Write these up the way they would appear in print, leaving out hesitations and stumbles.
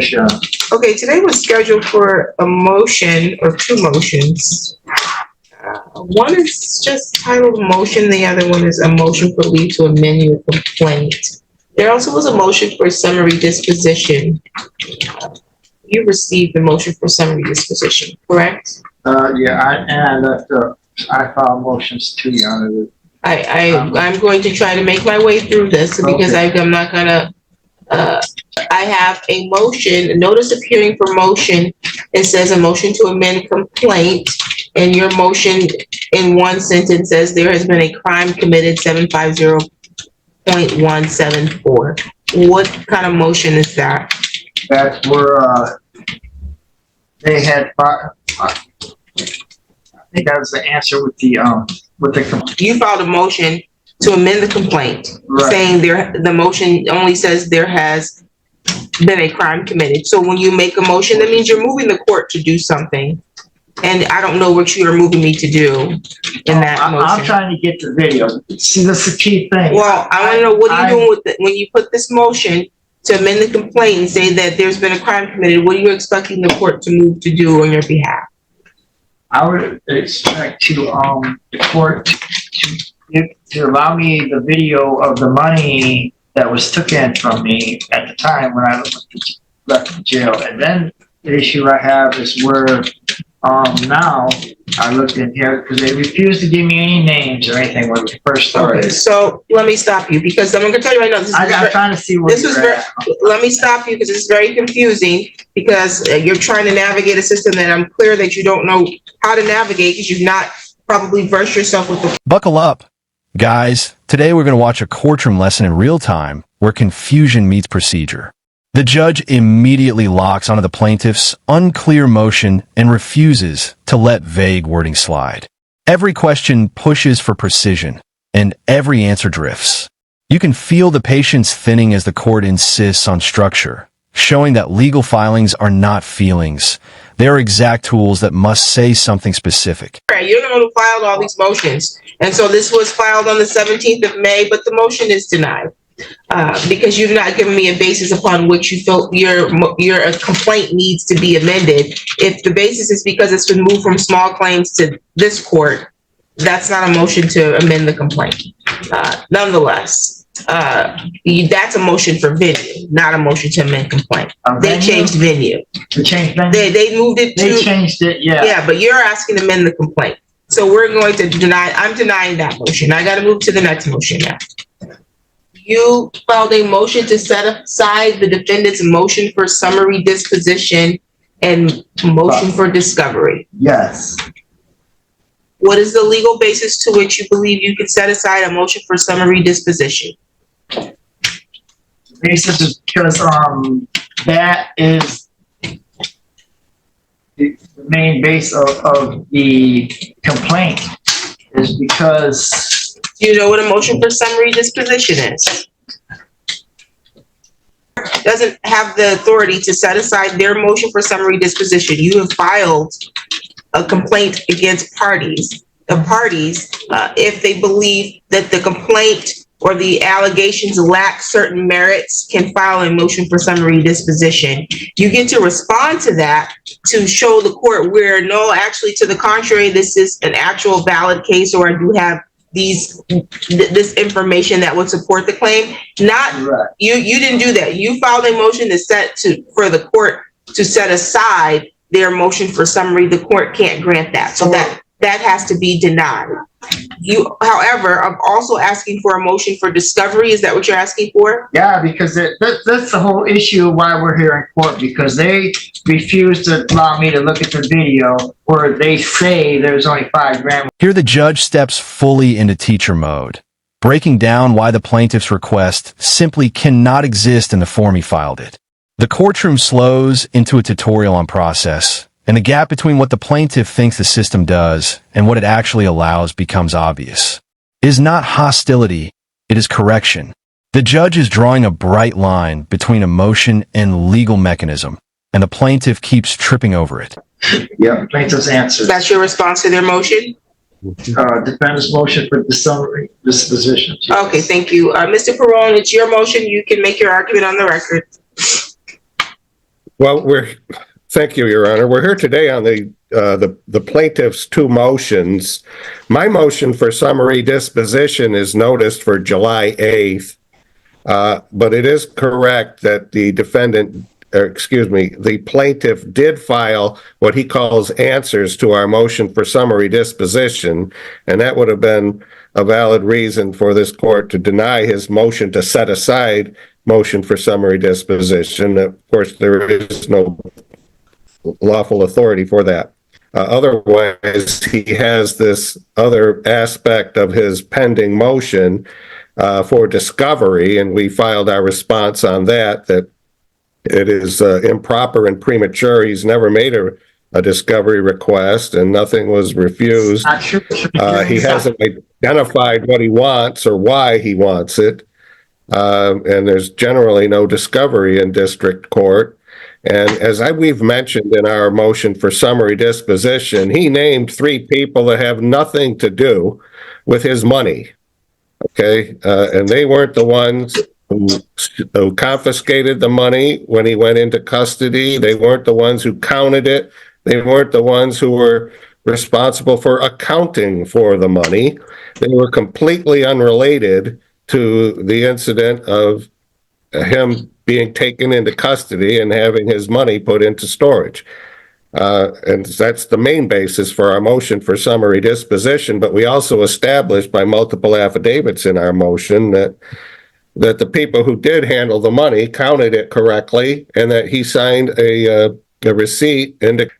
Sure. Okay, today was scheduled for a motion or two motions. One is just titled motion, the other one is a motion for leave to amend your complaint. There also was a motion for summary disposition. You received the motion for summary disposition, correct? I filed motions too, Your Honor. I'm going to try to make my way through this because I'm not gonna, I have a motion, a notice of hearing for motion. It says a motion to amend complaint, and your motion in one sentence says there has been a crime committed 750.174. What kind of motion is that? That's where they had. I think that was the answer with the complaint. You filed a motion to amend the complaint, right, saying the motion only says there has been a crime committed. So when you make a motion, that means you're moving the court to do something. And I don't know what you are moving me to do in that motion. I'm trying to get the video. See, that's the key thing. Well, I want to know what are you doing with it when you put this motion to amend the complaint and say that there's been a crime committed. What are you expecting the court to move to do on your behalf? I would expect the court to allow me the video of the money that was taken from me at the time when I left the jail. And then the issue I have is where now I looked in here because they refused to give me any names or anything when we first started. Okay, so let me stop you because I'm going to tell you right now. I'm trying to see where let me stop you because it's very confusing because you're trying to navigate a system that I'm clear that you don't know how to navigate because you've not probably versed yourself with the. Buckle up, guys. Today we're going to watch a courtroom lesson in real time where confusion meets procedure. The judge immediately locks onto the plaintiff's unclear motion and refuses to let vague wording slide. Every question pushes for precision, and every answer drifts. You can feel the patience thinning as the court insists on structure, showing that legal filings are not feelings. They are exact tools that must say something specific. You're the one who filed all these motions, and so this was filed on the 17th of May, but the motion is denied. Because you've not given me a basis upon which you feel your complaint needs to be amended. If the basis is because it's been moved from small claims to this court, that's not a motion to amend the complaint. Nonetheless, that's a motion for venue, not a motion to amend complaint. They changed venue. They moved it to. They changed it, yeah. Yeah, but you're asking to amend the complaint. So we're going to deny. I'm denying that motion. I got to move to the next motion now. You filed a motion to set aside the defendant's motion for summary disposition and motion for discovery. Yes. What is the legal basis to which you believe you could set aside a motion for summary disposition? The basis is because that is the main base of the complaint is because. Do you know what a motion for summary disposition is? Doesn't have the authority to set aside their motion for summary disposition. You have filed a complaint against parties. The parties, if they believe that the complaint or the allegations lack certain merits, can file a motion for summary disposition. You get to respond to that to show the court where, no, actually, to the contrary, this is an actual valid case, or I do have this information that would support the claim. Not right. You didn't do that. You filed a motion for the court to set aside their motion for summary. The court can't grant that. So that has to be denied. You, however, I'm also asking for a motion for discovery. Is that what you're asking for? Yeah, because that's the whole issue of why we're here in court, because they refuse to allow me to look at the video where they say there's only $5,000. Here the judge steps fully into teacher mode, breaking down why the plaintiff's request simply cannot exist in the form he filed it. The courtroom slows into a tutorial on process, and the gap between what the plaintiff thinks the system does and what it actually allows becomes obvious. It is not hostility, it is correction. The judge is drawing a bright line between emotion and legal mechanism, and the plaintiff keeps tripping over it. Yeah, plaintiff's answer. That's your response to their motion? Defendant's motion for the summary disposition. Yes. Okay, thank you. Mr. Perrone, it's your motion. You can make your argument on the record. Well, thank you, Your Honor. We're here today on the plaintiff's two motions. My motion for summary disposition is noticed for July 8th, but it is correct that the the plaintiff did file what he calls answers to our motion for summary disposition, and that would have been a valid reason for this court to deny his motion to set aside motion for summary disposition. Of course, there is no lawful authority for that. Otherwise, he has this other aspect of his pending motion for discovery, and we filed our response on that it is improper and premature. He's never made a discovery request, and nothing was refused. He hasn't identified what he wants or why he wants it, and there's generally no discovery in district court. And as we've mentioned in our motion for summary disposition, he named three people that have nothing to do with his money. Okay, and they weren't the ones who confiscated the money when he went into custody. They weren't the ones who counted it. They weren't the ones who were responsible for accounting for the money. They were completely unrelated to the incident of him being taken into custody and having his money put into storage. And that's the main basis for our motion for summary disposition. But we also established by multiple affidavits in our motion that the people who did handle the money counted it correctly, and that he signed a receipt. And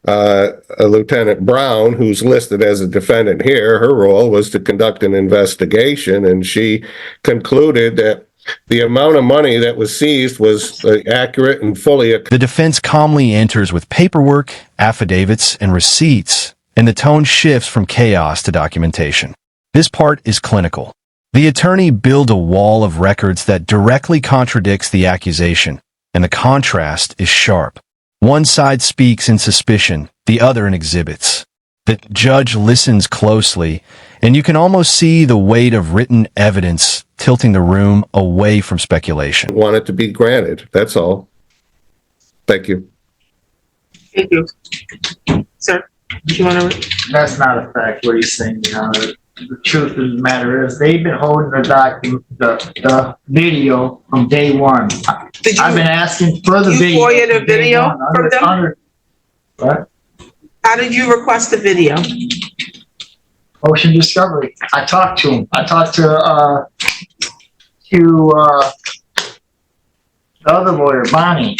Lieutenant Brown, who's listed as a defendant here, her role was to conduct an investigation, and she concluded that the amount of money that was seized was accurate and fully. The defense calmly enters with paperwork, affidavits, and receipts, and the tone shifts from chaos to documentation. This part is clinical. The attorney built a wall of records that directly contradicts the accusation, and the contrast is sharp. One side speaks in suspicion, the other in exhibits. The judge listens closely, and you can almost see the weight of written evidence tilting the room away from speculation. Want it to be granted. That's all. Thank you. Thank you. Sir, do you want to? That's not a fact, what he's saying, Your Honor. The truth of the matter is, they've been holding the video from day one. I've been asking for the video. You FOIA the video from them? What? How did you request the video? Motion discovery. I talked to him. I talked to the other lawyer, Bonnie,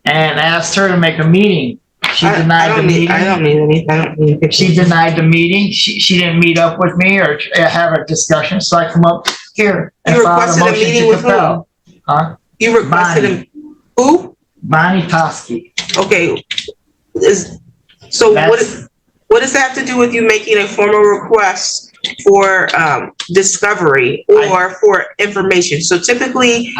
and asked her to make a meeting. She denied the meeting. I don't need anything. She denied the meeting. She didn't meet up with me or have a discussion, so I come up here and You filed requested a meeting with who? Huh? You requested who? Bonnie Toski. Okay. What does that have to do with you making a formal request for discovery or for information? So typically,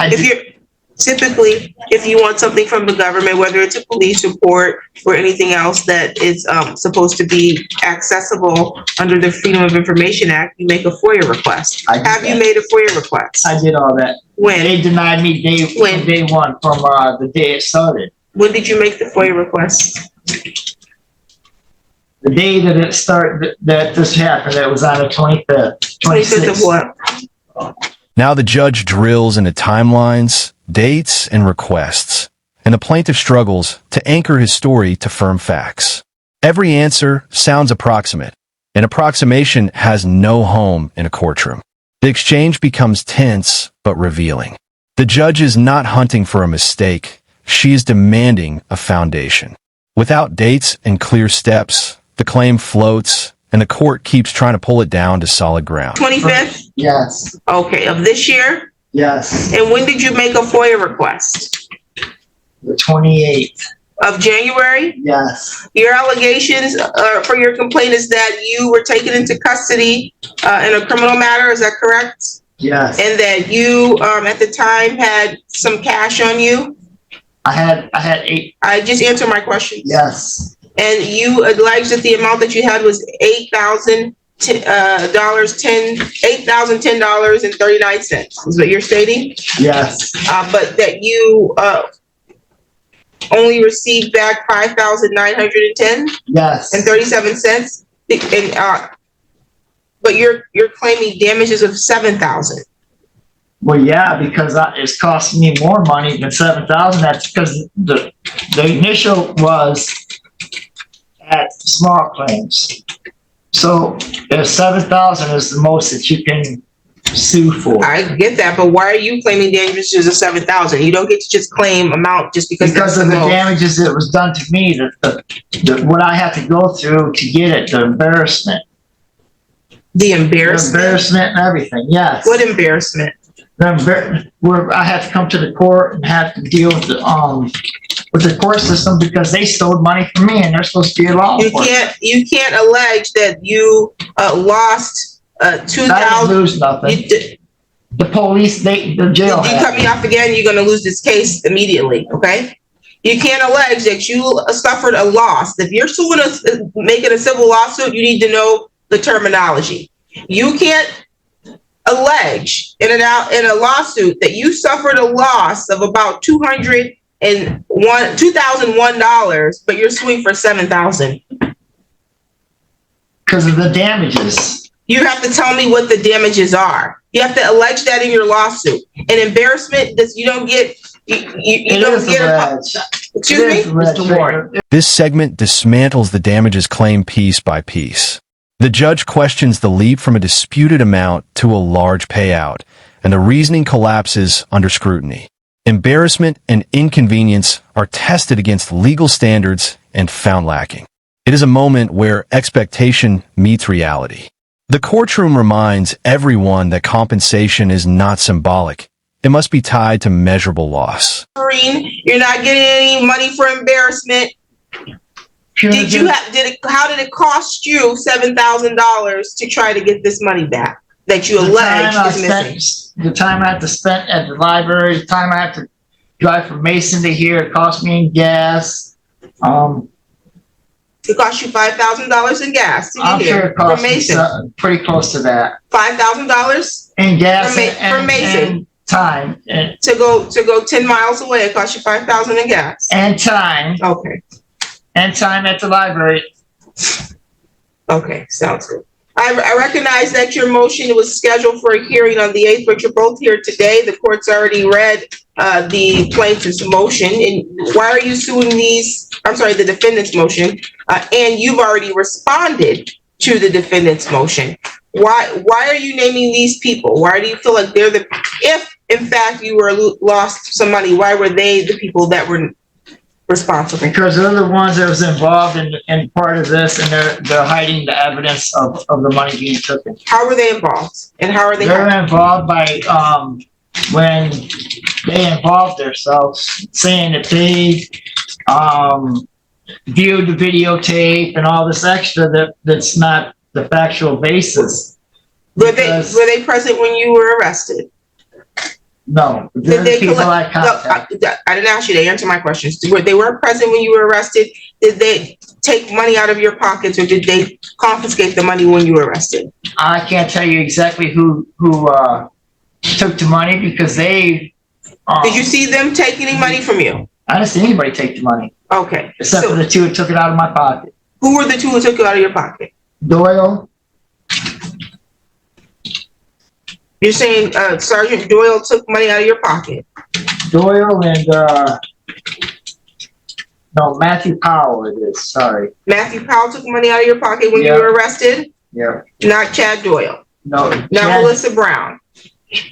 if you want something from the government, whether it's a police report or anything else that is supposed to be accessible under the Freedom of Information Act, you make a FOIA request. Have you made a FOIA request? I did all that. When? They denied me day one from the day it started. When did you make the FOIA request? The day that it started, that this happened, that was on the 25th. 25th of what? Now the judge drills into timelines, dates, and requests, and the plaintiff struggles to anchor his story to firm facts. Every answer sounds approximate. An approximation has no home in a courtroom. The exchange becomes tense but revealing. The judge is not hunting for a mistake. She is demanding a foundation. Without dates and clear steps, the claim floats, and the court keeps trying to pull it down to solid ground. 25th? Yes. Okay, of this year? Yes. And when did you make a FOIA request? The 28th. Of January? Yes. Your allegations for your complaint is that you were taken into custody in a criminal matter, is that correct? Yes. And that you, at the time, had some cash on you? I had 8. I just answered my questions. Yes. And you alleged that the amount that you had was $8,010.39. Is what you're stating? Yes. But that you only received back $5,910.37, Yes. and but you're claiming damages of $7,000. Well, yeah, because it's costing me more money than 7,000. That's because the initial was at small claims. So if 7,000 is the most that you can sue for. I get that, but why are you claiming damages of 7,000? You don't get to just claim amount just because Because that's of the most. damages that was done to me, what I had to go through to get it, the embarrassment. The The embarrassment? embarrassment and everything, yes. What embarrassment? Where I had to come to the court and have to deal with the court system because they stole money from me and they're supposed to be a law enforcement. You can't allege that you lost I didn't 2,000. lose nothing. The police, the jail. You cut me off again, you're gonna lose this case immediately, okay? You can't allege that you suffered a loss. If you're suing making a civil lawsuit, you need to know the terminology. You can't allege in a lawsuit that you suffered a loss of about $2,001, but you're suing for $7,000. Because of the damages. You have to tell me what the damages are. You have to allege that in your lawsuit. An embarrassment that you don't get. You don't get excuse me, Mr. Ward. This segment dismantles the damages claim piece by piece. The judge questions the leap from a disputed amount to a large payout, and the reasoning collapses under scrutiny. Embarrassment and inconvenience are tested against legal standards and found lacking. It is a moment where expectation meets reality. The courtroom reminds everyone that compensation is not symbolic. It must be tied to measurable loss. You're not getting any money for embarrassment. How did it cost you $7,000 to try to get this money back that you allege is missing? The time I had to spend at the library, the time I had to drive from Mason to here, it cost me in gas. It cost you $5,000 in gas to get I'm here sure it cost from Mason. me pretty close to that. $5,000 In gas from Mason. and time. And to go 10 miles away. It cost you $5,000 in gas. And time. Okay. And time at the library. Okay, sounds good. I recognize that your motion was scheduled for a hearing on the 8th, but you're both here today. The court's already read the plaintiff's motion. And why are you suing the defendant's motion? And you've already responded to the defendant's motion. Why are you naming these people? Why do you feel like they're if in fact you were lost some money, why were they the people that were responsible? Because they're the ones that was involved in part of this, and they're hiding the evidence of the money being taken. How were they involved? And how are they? They're involved by when they involved themselves, saying that they viewed the videotape and all this extra that's not the factual basis. Were they present when you were arrested? No. Did they collect? I didn't ask you to answer my questions. They weren't present when you were arrested. Did they take money out of your pockets, or did they confiscate the money when you were arrested? I can't tell you exactly who took the money because they. Did you see them take any money from you? I didn't see anybody take the money. Okay. Except for the two who took it out of my pocket. Who were the two who took it out of your pocket? Doyle. You're saying Sergeant Doyle took money out of your pocket? Doyle and no, Matthew Powell it is, sorry. Matthew Powell took money out of your pocket when you were arrested? Yeah. Not Chad Doyle? No. Not Melissa Brown?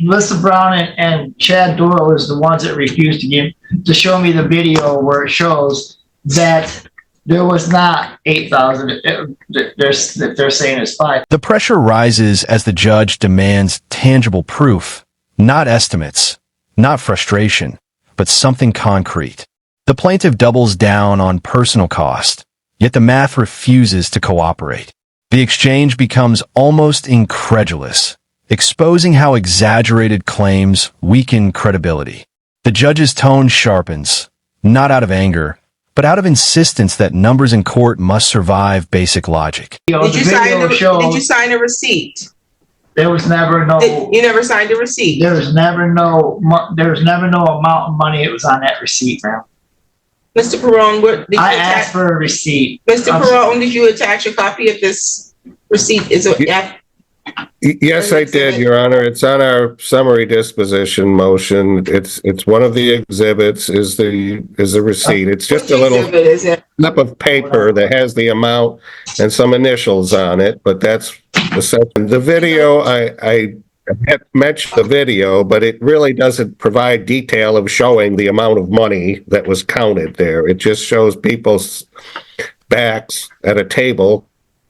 Melissa Brown and Chad Doyle is the ones that refused to show me the video where it shows that there was not 8,000. They're saying it's 5. The pressure rises as the judge demands tangible proof, not estimates, not frustration, but something concrete. The plaintiff doubles down on personal cost, yet the math refuses to cooperate. The exchange becomes almost incredulous, exposing how exaggerated claims weaken credibility. The judge's tone sharpens, not out of anger, but out of insistence that numbers in court must survive basic logic. Did you sign a receipt? There was never no. You never signed a receipt. There was never no amount of money that was on that receipt, ma'am. Mr. Perone, what, did you I attach? asked for a receipt. Mr. Perone, did you attach a copy of this receipt? Is it? Yes, I did, Your Honor. It's on our summary disposition motion. It's one of the exhibits is the receipt. It's just a little exhibit is it? slip of paper that has the amount and some initials on it, but that's the second. The video, I had mentioned the video, but it really doesn't provide detail of showing the amount of money that was counted there. It just shows people's backs at a table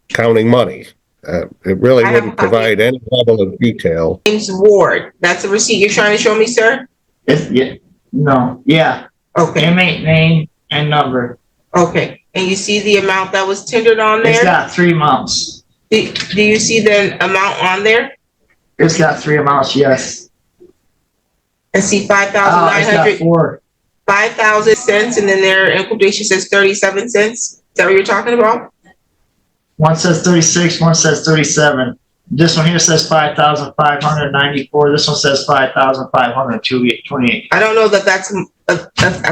counting money. It really I have wouldn't a copy. provide any level of detail. James Ward, that's the receipt you're trying to show me, sir? Yeah. Okay, Inmate name and number. okay. And you see the amount that was tendered on It's there? got 3 amounts. Do you see the amount on there? It's got 3 amounts, yes. I see It's got 5,900, 4. 5,000 cents, and then there in quotation says 37 cents. Is that what you're talking about? One says 36, one says 37. This one here says 5,594. This one says 5,528. I don't know that that's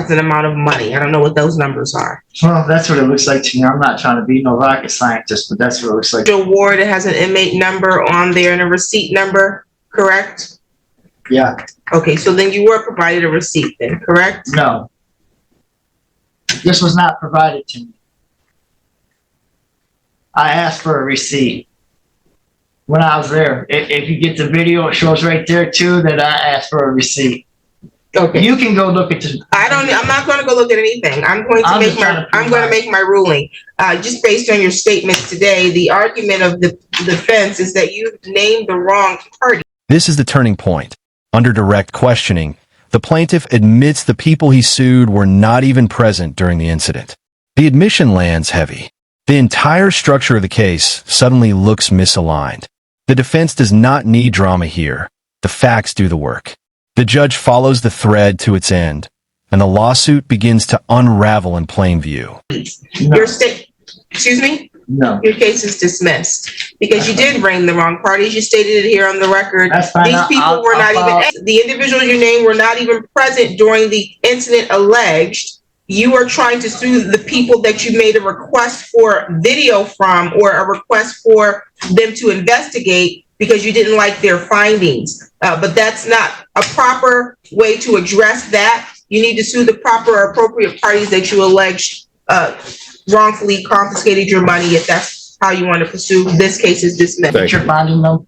an amount of money. I don't know what those numbers are. Well, that's what it looks like to me. I'm not trying to be no rocket scientist, but that's what it looks like. Mr. Ward, it has an inmate number on there and a receipt number, correct? Yeah. Okay, so then you were provided a receipt then, correct? No. This was not provided to me. I asked for a receipt when I was there. If you get the video, it shows right there too that I asked for a receipt. Okay. You can go look at the. I'm not going to go look at anything. I'm going to make my ruling. Just based on your statements today, the argument of the defense is that you've named the wrong party. This is the turning point. Under direct questioning, the plaintiff admits the people he sued were not even present during the incident. The admission lands heavy. The entire structure of the case suddenly looks misaligned. The defense does not need drama here. The facts do the work. The judge follows the thread to its end, and the lawsuit begins to unravel in plain view. No. Excuse me? No. Your case is dismissed because you did bring the wrong parties. You stated it here on the record. That's fine. These people were not even, the individuals you named were not even present during the incident alleged. You are trying to sue the people that you made a request for video from or a request for them to investigate because you didn't like their findings. But that's not a proper way to address that. You need to sue the proper or appropriate parties that you alleged wrongfully confiscated your money if that's how you want to pursue. This case is dismissed. What's your bonding number?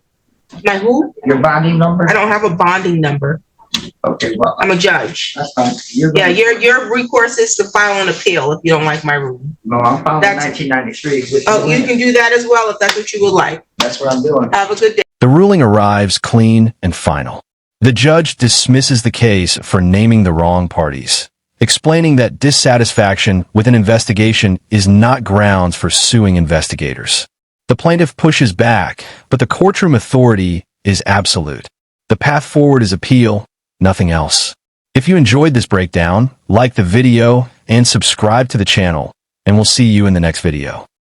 My who? Your bonding number? I don't have a bonding number. Okay, well, I'm a judge. that's fine. Your recourse is to file an appeal if you don't like my ruling. No, I'm filing That's- 1993. Oh, you can do that as well if that's what you would like. That's what I'm doing. Have a good day. The ruling arrives clean and final. The judge dismisses the case for naming the wrong parties, explaining that dissatisfaction with an investigation is not grounds for suing investigators. The plaintiff pushes back, but the courtroom authority is absolute. The path forward is appeal, nothing else. If you enjoyed this breakdown, like the video and subscribe to the channel, and we'll see you in the next video.